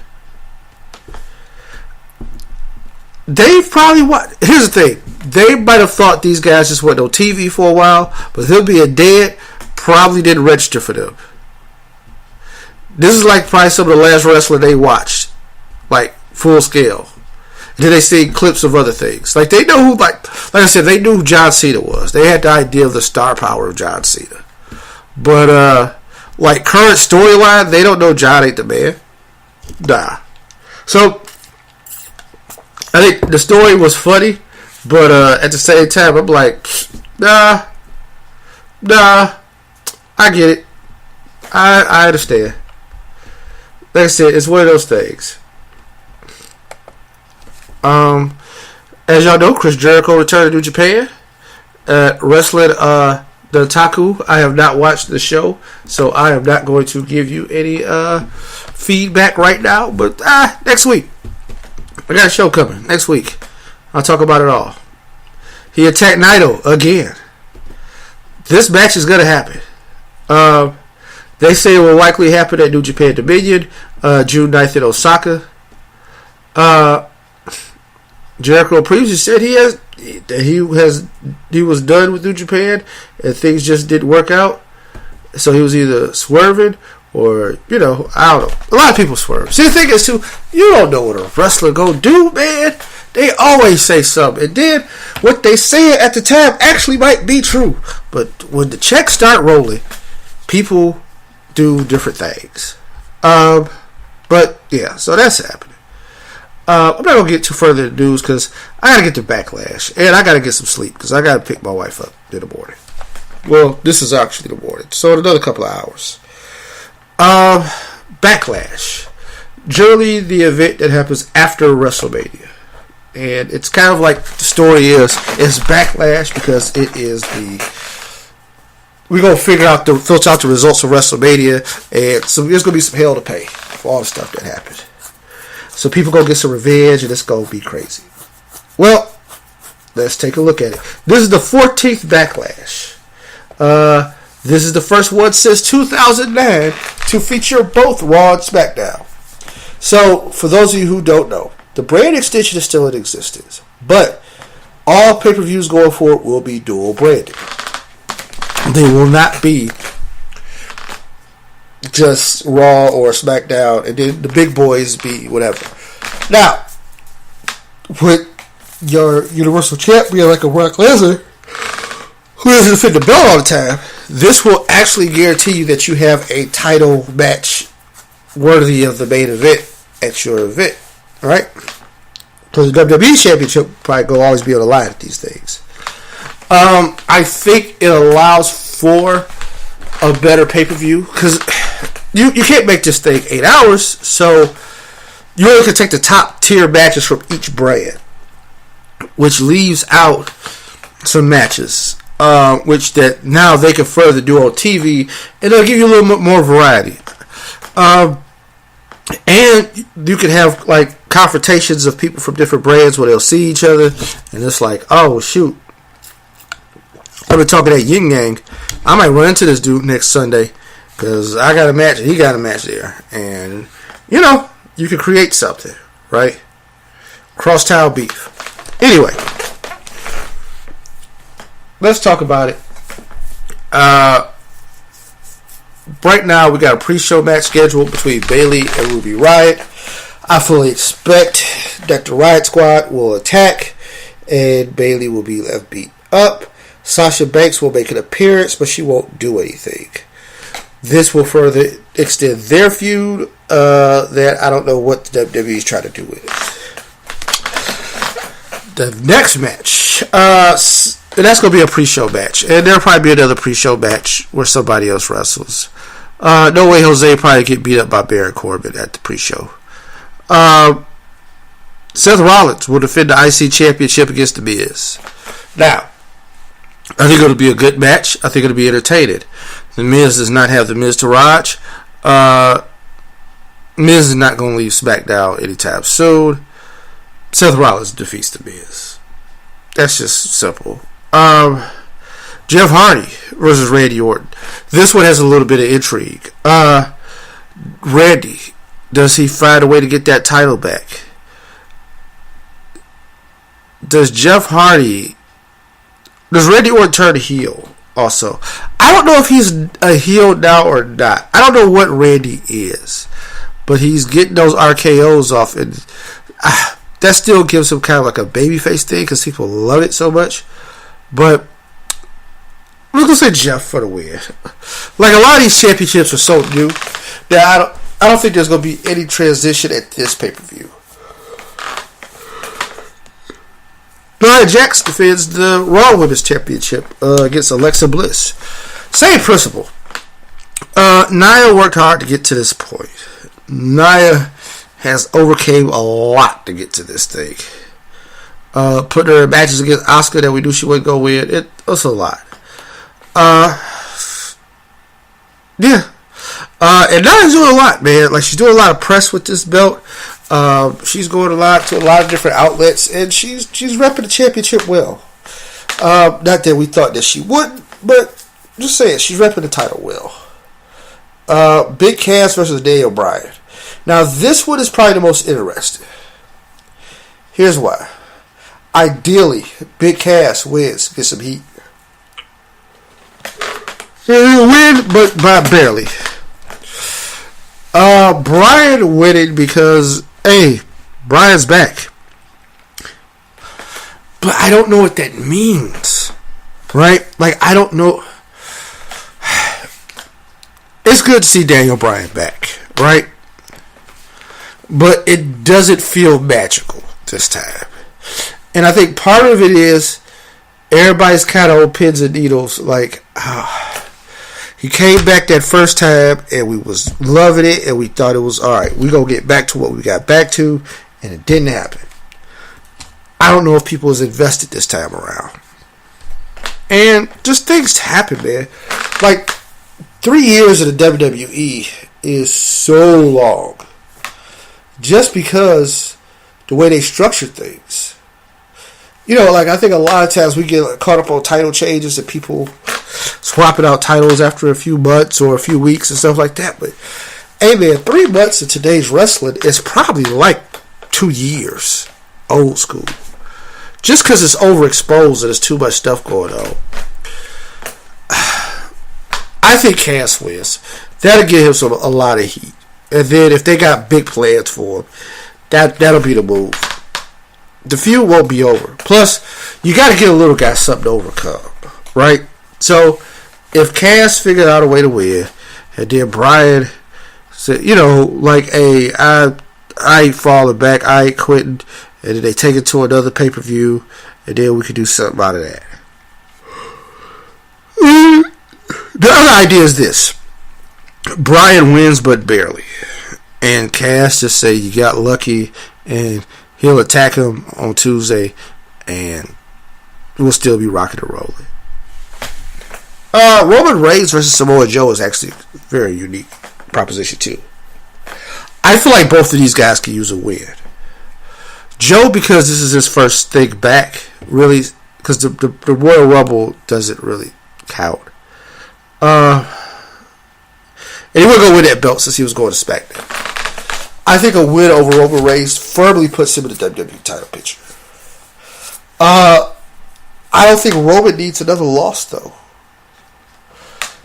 S5: They've probably watched. Here's the thing. They might have thought these guys just went on TV for a while, but he'll be a dead probably didn't register for them. This is like probably some of the last wrestler they watched, like full scale. And then they see clips of other things. Like they know who, like I said, they knew who John Cena was. They had the idea of the star power of John Cena. But like current storyline, they don't know John ain't the man. Nah. So I think the story was funny, but at the same time, I'm like, nah, I get it. I understand. Like I said, it's one of those things. As y'all know, Chris Jericho returned to New Japan. Wrestling the Taku. I have not watched the show, so I am not going to give you any feedback right now. But next week, I got a show coming. Next week, I'll talk about it all. He attacked Naito again. This match is gonna happen. They say it will likely happen at New Japan Dominion, June 9th in Osaka. Jericho previously said he was done with New Japan and things just didn't work out. So he was either swerving or, I don't know. A lot of people swerve. See, the thing is, too, you don't know what a wrestler gonna do, man. They always say something. And then what they say at the time actually might be true. But when the checks start rolling, people do different things. But, yeah, so that's happening. I'm not going to get too further into news because I got to get to Backlash. And I got to get some sleep because I got to pick my wife up in the morning. Well, this is actually the morning. So in another couple of hours. Backlash. Generally the event that happens after WrestleMania. And it's kind of like the story is Backlash because it is we're going to filter out the results of WrestleMania. And so there's going to be some hell to pay for all the stuff that happened. So people go get some revenge, and it's going to be crazy. Well, let's take a look at it. This is the 14th Backlash. This is the first one since 2009 to feature both Raw and SmackDown. So, for those of you who don't know, the brand extension is still in existence, but all pay-per-views going forward will be dual branded. They will not be just Raw or SmackDown, and then the big boys be whatever. Now, with your Universal Champ being like a Brock Lesnar, who doesn't defend the belt all the time, this will actually guarantee you that you have a title match worthy of the main event at your event, right? Because the WWE Championship probably will always be on the line at these things. I think it allows for a better pay-per-view, because you can't make this thing 8 hours, so you only can take the top tier matches from each brand, which leaves out some matches, which that now they can further do on TV, and they'll give you a little bit more variety. And you can have like confrontations of people from different brands where they'll see each other, and it's like, oh shoot, I've been talking that yin yang. I might run into this dude next Sunday because I got a match and he got a match there, and you know, you can create something, right? Crosstown beef. Anyway, let's talk about it. Right now, we got a pre-show match scheduled between Bayley and Ruby Riott. I fully expect that the Riott Squad will attack, and Bayley will be left beat up. Sasha Banks will make an appearance, but she won't do anything. This will further extend their feud. That I don't know what the WWE is trying to do with it. The next match, and that's going to be a pre-show match. And there'll probably be another pre-show match where somebody else wrestles. No way Jose probably get beat up by Baron Corbin at the pre-show. Seth Rollins will defend the IC Championship against The Miz. Now, I think it'll be a good match. I think it'll be entertaining. The Miz does not have the Miz Taraj. Miz is not going to leave SmackDown anytime soon. Seth Rollins defeats The Miz. That's just simple. Jeff Hardy versus Randy Orton. This one has a little bit of intrigue. Randy, does he find a way to get that title back? Does Randy Orton turn heel also? I don't know if he's a heel now or not. I don't know what Randy is, but he's getting those RKOs off, and that still gives him kind of like a babyface thing because people love it so much. But I'm going to say Jeff for the win. Like, a lot of these championships are so new that I don't think there's going to be any transition at this pay-per-view. Nia Jax defends the Raw Women's Championship against Alexa Bliss. Same principle. Nia worked hard to get to this point. Nia has overcame a lot to get to this thing. Putting her in matches against Asuka that we knew she wouldn't go win. It was a lot. Yeah. And Nia's doing a lot, man. Like, she's doing a lot of press with this belt. She's going to a lot of different outlets, and she's repping the championship well. Not that we thought that she wouldn't, but just saying, she's repping the title well. Big Cass versus Daniel Bryan. Now, this one is probably the most interesting. Here's why. Ideally, Big Cass wins, get some heat. He'll win, but by barely. Bryan winning because, hey, Bryan's back. But I don't know what that means. Right? Like, I don't know. It's good to see Daniel Bryan back. Right? But it doesn't feel magical this time. And I think part of it is everybody's kind of on pins and needles. Like, he came back that first time, and we was loving it, and we thought it was, all right, we're going to get back to what we got back to, and it didn't happen. I don't know if people was invested this time around. And just things happen, man. Like, 3 years of the WWE is so long just because the way they structure things. You know, like I think a lot of times we get caught up on title changes and people swapping out titles after a few months or a few weeks and stuff like that. But, hey man, 3 months in today's wrestling is probably like 2 years old school. Just because it's overexposed and there's too much stuff going on. I think Cass wins. That'll give him a lot of heat. And then if they got big plans for him, that'll be the move. The feud won't be over. Plus, you got to get a little guy something to overcome, right? So, if Cass figured out a way to win, and then Bryan said, you know, like, hey, I ain't falling back, I ain't quitting, and then they take it to another pay-per-view, and then we could do something out of that. The other idea is this. Bryan wins, but barely. And Cass just say you got lucky, and he'll attack him on Tuesday, and we'll still be rocking and rolling. Roman Reigns versus Samoa Joe is actually a very unique proposition too. I feel like both of these guys can use a win. Joe, because this is his first thing back, really, because the Royal Rumble doesn't really count. And he would go win that belt since he was going to SmackDown. I think a win over Roman Reigns firmly puts him in the WWE title picture. I don't think Roman needs another loss, though.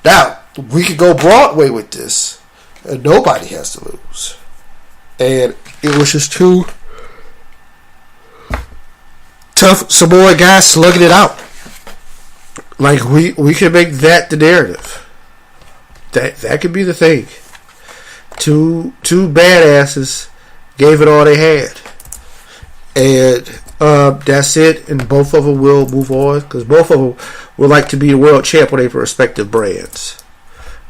S5: Now, we could go Broadway with this, and nobody has to lose. And it was just two tough Samoa guys slugging it out. Like, we can make that the narrative. That could be the thing. Two badasses gave it all they had. And that's it. And both of them will move on. Because both of them would like to be the world champ on their respective brands.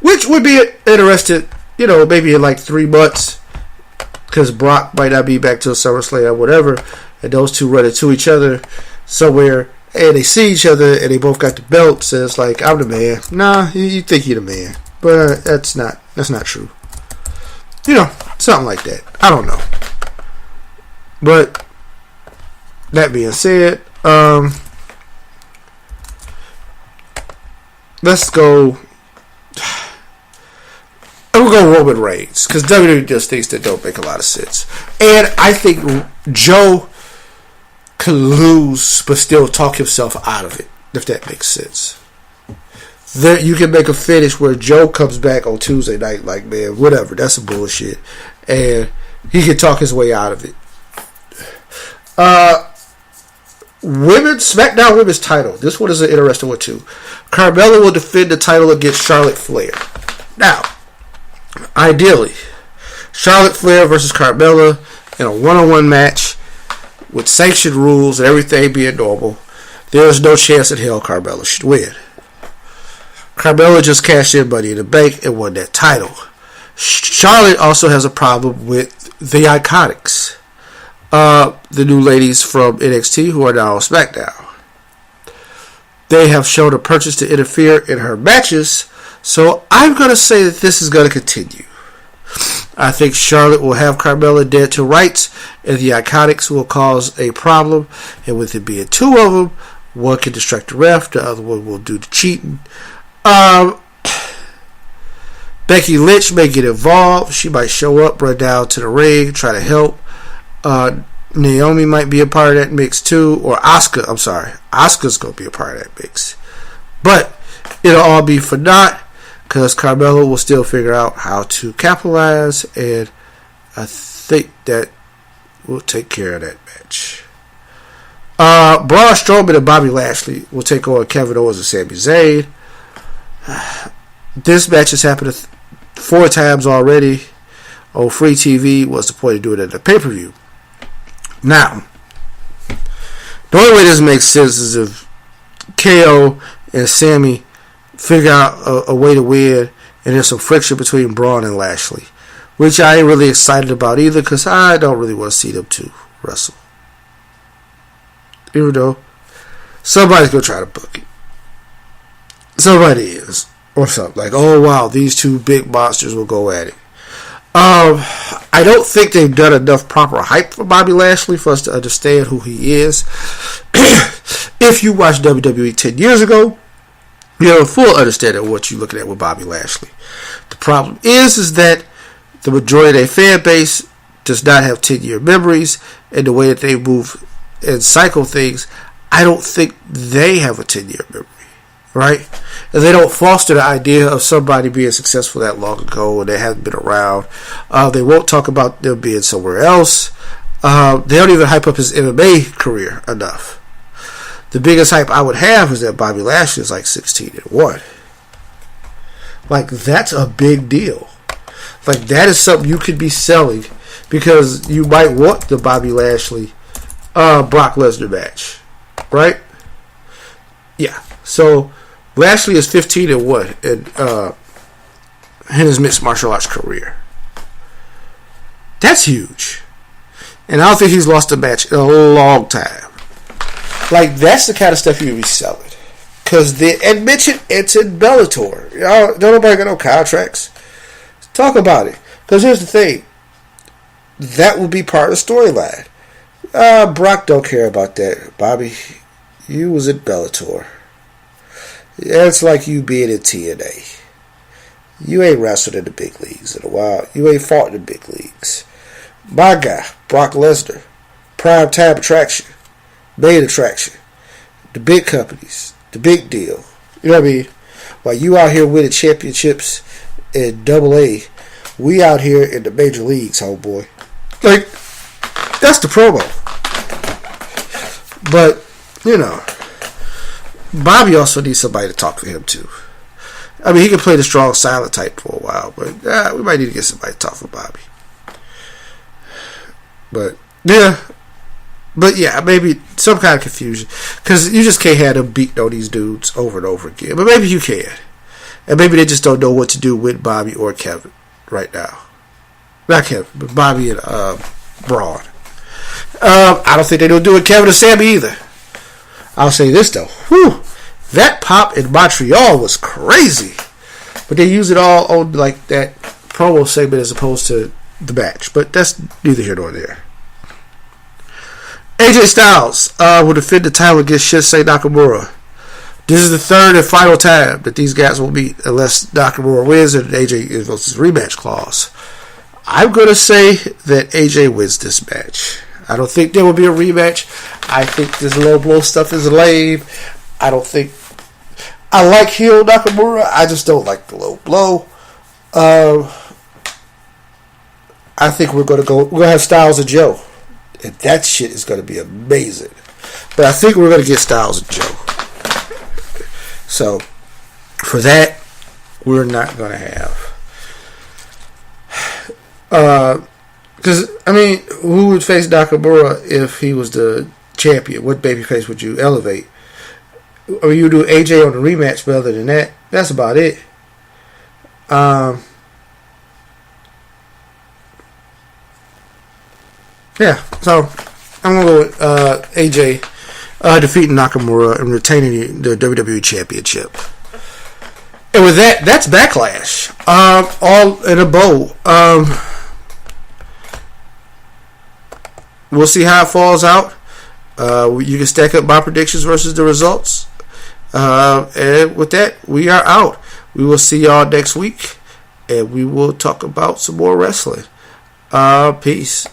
S5: Which would be interesting, you know, maybe in like 3 months. Because Brock might not be back till SummerSlam or whatever. And those two run into each other somewhere. And they see each other and they both got the belts. And it's like, I'm the man. Nah, you think you're the man. But that's not true. You know, something like that. I don't know. But that being said, let's go. I'm gonna go Roman Reigns because WWE does things that don't make a lot of sense, and I think Joe could lose but still talk himself out of it, if that makes sense. There, you can make a finish where Joe comes back on Tuesday night, like, man, whatever, that's some bullshit, and he can talk his way out of it. SmackDown Women's title. This one is an interesting one too. Carmella will defend the title against Charlotte Flair. Now, ideally, Charlotte Flair versus Carmella in a one-on-one match with sanctioned rules and everything being normal. There is no chance in hell Carmella should win. Carmella just cashed in Money in the Bank and won that title. Charlotte also has a problem with the Iconics. The new ladies from NXT who are now on SmackDown. They have shown a purchase to interfere in her matches, so I'm going to say that this is going to continue. I think Charlotte will have Carmella dead to rights, and the Iconics will cause a problem, and with it being 2 of them, one can distract the ref, the other one will do the cheating. Becky Lynch may get involved. She might show up, run down to the ring, try to help. Naomi might be a part of that mix too, or Asuka. I'm sorry, Asuka's gonna be a part of that mix, but it'll all be for naught because Carmella will still figure out how to capitalize, and I think that will take care of that match. Braun Strowman and Bobby Lashley will take on Kevin Owens and Sami Zayn. This match has happened 4 times already on free TV. What's the point of doing it at the pay-per-view? Now, the only way this makes sense is if KO and Sammy figure out a way to win, and there's some friction between Braun and Lashley, which I ain't really excited about either because I don't really want to see them two wrestle. Even though somebody's going to try to book it. Somebody is. Or something. Like, oh wow, these two big monsters will go at it. I don't think they've done enough proper hype for Bobby Lashley for us to understand who he is. If you watched WWE 10 years ago, you have a full understanding of what you're looking at with Bobby Lashley. The problem is that the majority of their fan base does not have 10-year memories, and the way that they move and cycle things, I don't think they have a 10-year memory, right? And they don't foster the idea of somebody being successful that long ago and they haven't been around. They won't talk about them being somewhere else. They don't even hype up his MMA career enough. The biggest hype I would have is that Bobby Lashley is like 16-1. Like, that's a big deal. Like, that is something you could be selling because you might want the Bobby Lashley Brock Lesnar match, right? Yeah. So Lashley is 15-1 in his mixed martial arts career. That's huge, and I don't think he's lost a match in a long time. Like, that's the kind of stuff you be selling. Because and mention it's in Bellator. Y'all, don't nobody got no contracts. Talk about it. Because here's the thing. That will be part of the storyline. Brock don't care about that. Bobby, you was in Bellator. Yeah, it's like you being in TNA. You ain't wrestled in the big leagues in a while. You ain't fought in the big leagues. My guy, Brock Lesnar, prime time attraction, main attraction, the big companies, the big deal. You know what I mean? While you out here winning championships in AA, we out here in the major leagues, homeboy. Like, that's the promo. But, you know, Bobby also needs somebody to talk for him too. I mean, he can play the strong silent type for a while, but we might need to get somebody to talk for Bobby. But yeah, maybe some kind of confusion, because you just can't have them beating on these dudes over and over again. But maybe you can, and maybe they just don't know what to do with Bobby or Kevin right now. Not Kevin, but Bobby and Braun. I don't think they don't do it Kevin or Sammy either. I'll say this though. Whew, that pop in Montreal was crazy. But they use it all on like that promo segment as opposed to the match. But that's neither here nor there. AJ Styles will defend the title against Shinsuke Nakamura. This is the third and final time that these guys will meet unless Nakamura wins and AJ invokes his rematch clause. I'm going to say that AJ wins this match. I don't think there will be a rematch. I think this low blow stuff is lame. I don't think... I like heel Nakamura. I just don't like the low blow. I think we're going to have Styles and Joe. And that shit is going to be amazing. But I think we're going to get Styles and Joe. So, for that, we're not going to have... Because, I mean, who would face Nakamura if he was the champion? What babyface would you elevate? Or you do AJ on the rematch, but other than that, that's about it. Yeah, so I'm going to go with AJ defeating Nakamura and retaining the WWE Championship. And with that, that's Backlash. All in a bow. We'll see how it falls out. You can stack up my predictions versus the results. And with that, we are out. We will see y'all next week. And we will talk about some more wrestling. Peace.